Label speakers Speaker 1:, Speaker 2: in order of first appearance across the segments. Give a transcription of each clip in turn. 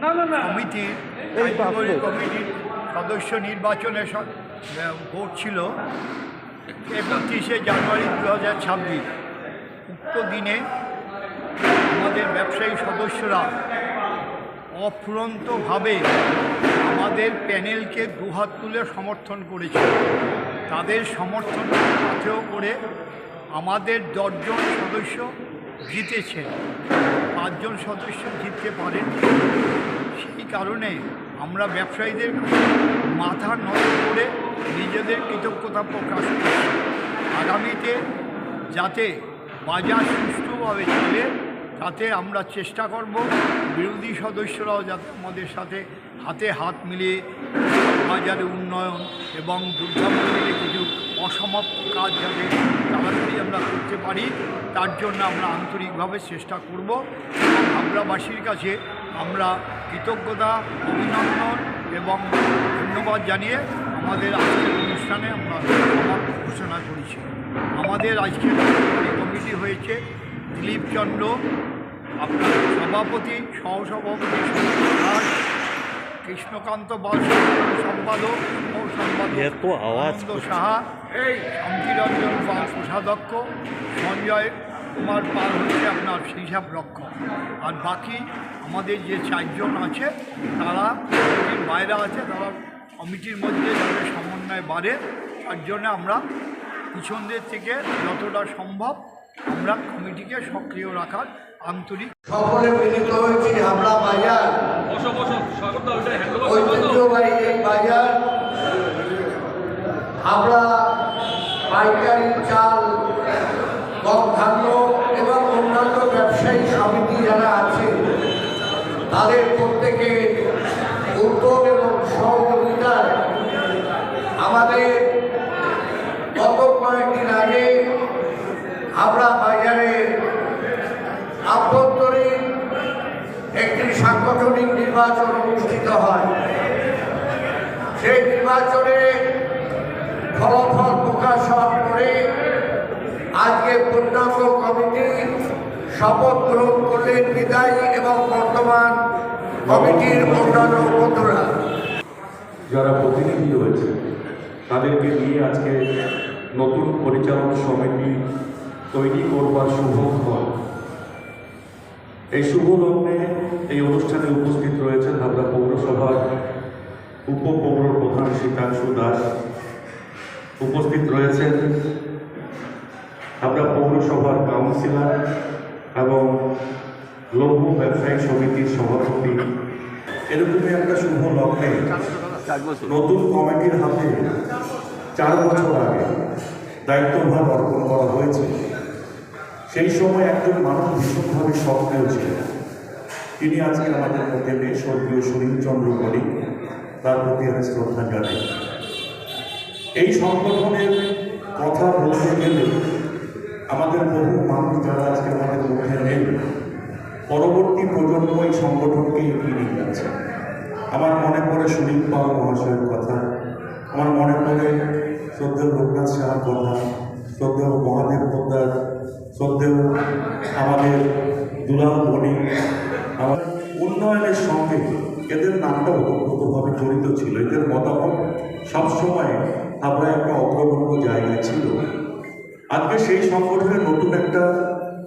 Speaker 1: কমিটির কমিটির সদস্য নির্বাচনের ভোট ছিল 31শে জানুয়ারি 2026। উক্ত দিনে আমাদের ব্যবসায়ী সদস্যরা অফুরন্তভাবে আমাদের প্যানেলকে দুহাত তুলে সমর্থন করেছে। তাদের সমর্থন পাথেয় করে আমাদের 10 জন সদস্য জিতেছে, 5 জন সদস্য জিততে পারেন। সেই কারণে আমরা ব্যবসায়ীদের মাথা নত করে নিজেদের কৃতজ্ঞতা প্রকাশ করছি। আগামীতে যাতে বাজার সুষ্ঠুভাবে চলে তাতে আমরা চেষ্টা করব। বিরোধী সদস্যরাও যাতে আমাদের সাথে হাতে হাত মিলিয়ে বাজারে উন্নয়ন এবং দুর্গামন্দিরে কিছু অসমাপ্ত কাজ যাতে তাড়াতাড়ি আমরা করতে পারি তার জন্য আমরা আন্তরিকভাবে চেষ্টা করব। হাবড়াবাসীর কাছে আমরা কৃতজ্ঞতা, অভিনন্দন এবং ধন্যবাদ জানিয়ে আমাদের আজকের অনুষ্ঠানে আমরা সমাপ্তি ঘোষণা করেছি। আমাদের আজকের কমিটি হয়েছে দিলীপ চন্দ্র, আপনার সভাপতি, সহসভাপতি কৃষ্ণকান্ত বাল, সম্পাদক আনন্দ সাহা, শান্তিরঞ্জন পাল কোষাধ্যক্ষ, সঞ্জয় কুমার পাল হচ্ছে আপনার হিসাব রক্ষক, আর বাকি আমাদের যে 4 জন আছে তারা কমিটির বাইরে আছে। তারা কমিটির মধ্যে যাতে সমন্বয় বাড়ে তার জন্য আমরা পিছনদের থেকে যতটা সম্ভব আমরা কমিটিকে সক্রিয় রাখার আন্তরিক
Speaker 2: সকলে মিলিত হয়েছি। হাবড়া বাজার ঐতিহ্যবাহী এই বাজার, হাবড়া পাইকারি চাল, গম ধান্য এবং অন্যান্য ব্যবসায়ী সমিতি যারা আছে তাদের প্রত্যেকে উদ্যোগ এবং সহযোগিতায় আমাদের গত কয়েকদিন আগে হাবড়া বাজারের আভ্যন্তরীণ একটি সাংগঠনিক নির্বাচন অনুষ্ঠিত হয়। সেই নির্বাচনে ফলাফল প্রকাশ হওয়ার পরে আজকে পূর্ণাঙ্গ কমিটি শপথ গ্রহণ করলেন বিদায়ী এবং বর্তমান কমিটির অন্যান্য বন্ধুরা।
Speaker 3: যারা প্রতিনিধি রয়েছে তাদেরকে নিয়ে আজকে নতুন পরিচালন সমিতি তৈরি করবার শুভক্ষণ। এই শুভ লগ্নে এই অনুষ্ঠানে উপস্থিত রয়েছেন হাবড়া পৌরসভার উপপৌর প্রধান শীতাংশু দাস, উপস্থিত রয়েছেন হাবড়া পৌরসভার কাউন্সিলর এবং লৌহ ব্যবসায়ী সমিতির সভাপতি। এরকমই একটা শুভ লগ্নে নতুন কমিটির হাতে 4 বছর আগে দায়িত্বভার অর্পণ করা হয়েছে। সেই সময় একজন মানুষ ভীষণভাবে সক্রিয় ছিলেন। তিনি আজকে আমাদের মধ্যে নেই, স্বর্গীয় সুনীলচন্দ্র মল্লিক, তার প্রতি আমি শ্রদ্ধা জানাই। এই সংগঠনের কথা বলতে গেলে আমাদের বহু মানুষ যারা আজকে আমাদের মধ্যে নেই, পরবর্তী প্রজন্ম এই সংগঠনকে এগিয়ে নিয়ে যাচ্ছে। আমার মনে পড়ে সুনীল পাল মহাশয়ের কথা, আমার মনে পড়ে শ্রদ্ধেয় লোকনাথ সাহার কথা, শ্রদ্ধেয় মহাদেব পোদ্দার, শ্রদ্ধেয় আমাদের দুলাল বণিক। আমার উন্নয়নের সঙ্গে এদের নামটা ওতপ্রোতভাবে জড়িত ছিল। এদের মতামত সবসময় আমরা একটা অগ্রগণ্য জায়গায় ছিল। আজকে সেই সংগঠনের নতুন একটা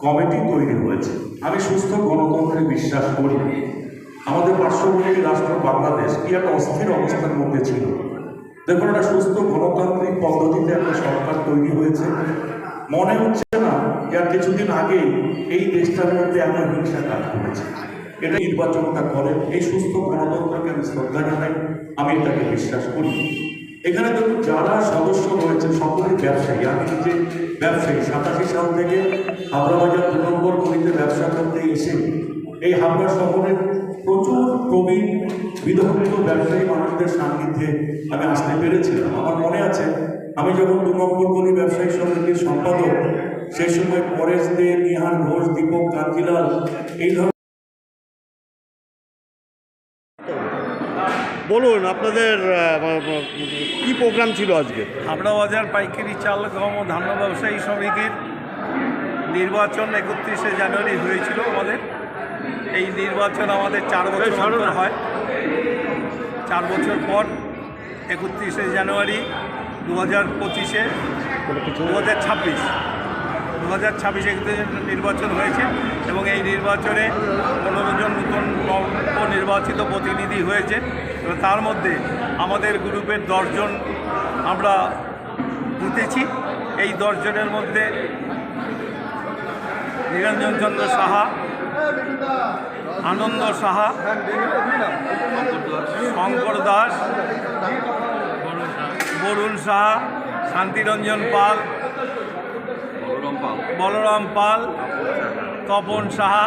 Speaker 3: কমিটি তৈরি হয়েছে। আমি সুস্থ গণতন্ত্রে বিশ্বাস করি। আমাদের পার্শ্ববর্তী রাষ্ট্র বাংলাদেশ কি একটা অস্থির অবস্থার মধ্যে ছিল। দেখুন, একটা সুস্থ গণতান্ত্রিক পদ্ধতিতে একটা সরকার তৈরি হয়েছে। মনে হচ্ছে না যে আর কিছুদিন আগে এই দেশটার মধ্যে এত হিংসা কাজ করেছে। এটা নির্বাচনটা করেন, এই সুস্থ গণতন্ত্রকে আমি শ্রদ্ধা জানাই, আমি এটাকে বিশ্বাস করি। এখানে দেখুন যারা সদস্য রয়েছে সকলেই ব্যবসায়ী। আমি নিজে ব্যবসায়ী, 87 সাল থেকে হাবড়া বাজার 2 নম্বর গলিতে ব্যবসা করতে এসে এই হাবড়া শহরের প্রচুর প্রবীণ বিধর্মিত ব্যবসায়ী মানুষদের সান্নিধ্যে আমি আসতে পেরেছিলাম। আমার মনে আছে আমি যখন 2 নম্বর গলি ব্যবসায়ী সমিতির সম্পাদক, সেই সময় পরেশ দে, নিহার ঘোষ, দীপক কাঞ্জিলাল, এই ধরনের।
Speaker 4: বলুন আপনাদের কি প্রোগ্রাম ছিল আজকে?
Speaker 5: হাবড়া বাজার পাইকারি চাল, গম ও ধান্য ব্যবসায়ী সমিতির নির্বাচন 31শে জানুয়ারি হয়েছিল আমাদের। এই নির্বাচন আমাদের 4 বছর অন্তর হয়। 4 বছর পর 31শে জানুয়ারি 2025-এ 2026 নির্বাচন হয়েছে এবং এই নির্বাচনে 15 জন নতুন নির্বাচিত প্রতিনিধি হয়েছে। এবং তার মধ্যে আমাদের গ্রুপের 10 জন আমরা জিতেছি। এই 10 জনের মধ্যে নিরঞ্জন চন্দ্র সাহা, আনন্দ সাহা, শঙ্কর দাস, বরুণ সাহা, শান্তিরঞ্জন পাল, বলরাম পাল, তপন সাহা,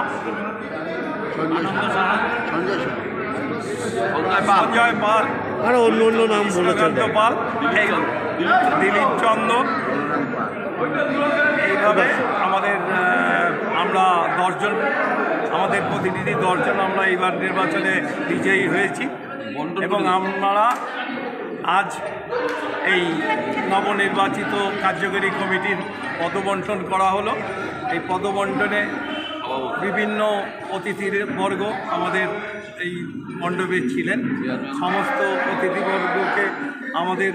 Speaker 5: সঞ্জয় পাল,
Speaker 4: আর অন্য অন্য নাম বলেছেন
Speaker 5: কৃষ্ণকান্ত পাল, দিলীপ চন্দ্র। এইভাবে আমাদের আমরা 10 জন, আমাদের প্রতিনিধি 10 জন আমরা এইবার নির্বাচনে বিজয়ী হয়েছি এবং আমরা আজ এই নবনির্বাচিত কার্যকরী কমিটির পদবণ্টন করা হলো। এই পদবণ্টনে বিভিন্ন অতিথিবর্গ আমাদের এই মণ্ডপে ছিলেন। সমস্ত অতিথিবর্গকে আমাদের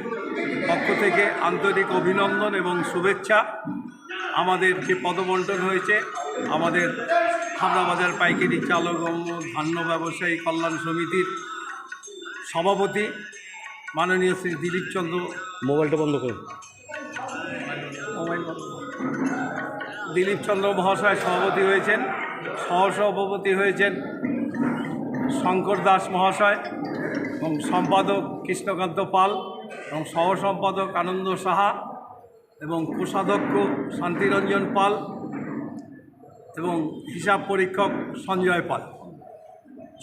Speaker 5: পক্ষ থেকে আন্তরিক অভিনন্দন এবং শুভেচ্ছা। আমাদের যে পদবণ্টন হয়েছে, আমাদের হাবড়াবাজার পাইকারি চালক ও ধান্য ব্যবসায়ী কল্যাণ সমিতির সভাপতি মাননীয় শ্রী দিলীপ চন্দ্র,
Speaker 4: মোবাইলটা বন্ধ করুন।
Speaker 5: দিলীপ চন্দ্র মহাশয় সভাপতি হয়েছেন। সহসভাপতি হয়েছেন শঙ্কর দাস মহাশয় এবং সম্পাদক কৃষ্ণকান্ত পাল এবং সহ সম্পাদক আনন্দ সাহা এবং কোষাধ্যক্ষ শান্তিরঞ্জন পাল এবং হিসাব পরীক্ষক সঞ্জয় পাল।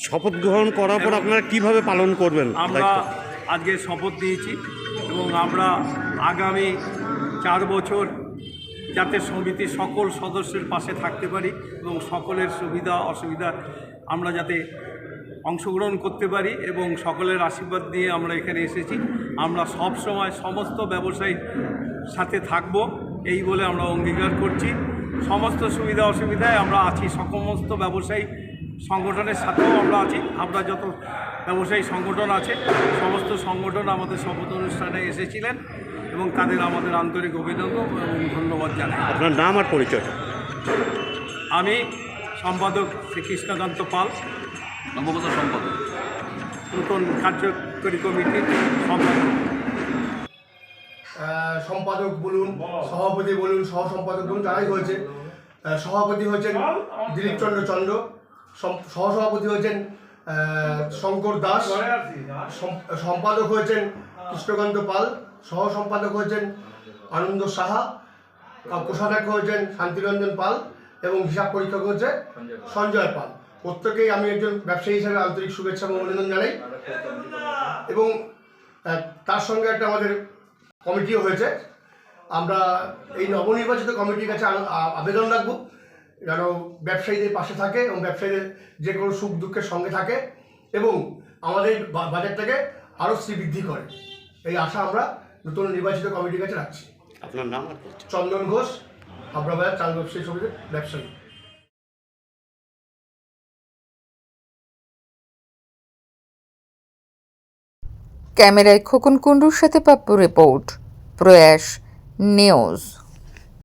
Speaker 4: শপথ গ্রহণ করার পর আপনারা কিভাবে পালন করবেন?
Speaker 5: আমরা আজকে শপথ নিয়েছি এবং আমরা আগামী 4 বছর যাতে সমিতির সকল সদস্যের পাশে থাকতে পারি এবং সকলের সুবিধা অসুবিধা আমরা যাতে অংশগ্রহণ করতে পারি এবং সকলের আশীর্বাদ দিয়ে আমরা এখানে এসেছি। আমরা সব সময় সমস্ত ব্যবসায়ীর সাথে থাকব এই বলে আমরা অঙ্গীকার করছি। সমস্ত সুবিধা অসুবিধায় আমরা আছি, সমস্ত ব্যবসায়ী সংগঠনের সাথেও আমরা আছি। আমরা যত ব্যবসায়ী সংগঠন আছে সমস্ত সংগঠন আমাদের শপথ অনুষ্ঠানে এসেছিলেন এবং তাদের আমাদের আন্তরিক অভিনন্দন এবং ধন্যবাদ জানাই।
Speaker 4: আপনার নাম আর পরিচয়?
Speaker 5: আমি সম্পাদক শ্রী কৃষ্ণকান্ত পাল,
Speaker 6: নবগত সম্পাদক,
Speaker 5: নতুন কার্যকরী কমিটির সম্পাদক।
Speaker 7: সম্পাদক বলুন, সভাপতি বলুন, সহ সম্পাদক বলুন, যারাই হয়েছে। সভাপতি হয়েছেন দিলীপ চন্দ্র, সহসভাপতি হয়েছেন শঙ্কর দাস, সম্পাদক হয়েছেন কৃষ্ণকান্ত পাল, সহ সম্পাদক হয়েছেন আনন্দ সাহা, কোষাধ্যক্ষ হয়েছেন শান্তিরঞ্জন পাল এবং হিসাব পরীক্ষক হচ্ছে সঞ্জয় পাল। প্রত্যেকেই আমি একজন ব্যবসায়ী হিসাবে আন্তরিক শুভেচ্ছা এবং অভিনন্দন জানাই। এবং তার সঙ্গে একটা আমাদের কমিটিও হয়েছে। আমরা এই নবনির্বাচিত কমিটির কাছে আবেদন রাখবো যেন ব্যবসায়ীদের পাশে থাকে এবং ব্যবসায়ীদের যে কোনো সুখ দুঃখের সঙ্গে থাকে এবং আমাদের বাজারটাকে আরও শ্রীবৃদ্ধি করে, এই আশা আমরা নতুন নির্বাচিত কমিটির কাছে রাখছি।
Speaker 4: আপনার নাম আর পরিচয়?
Speaker 7: চন্দন ঘোষ, হাবড়াবাজার চাল ব্যবসায়ী সমিতির ব্যবসায়ী।
Speaker 8: ক্যামেরায় খোকন কুণ্ডুর সাথে পাপ্পু রিপোর্ট, প্রয়াস নিউজ।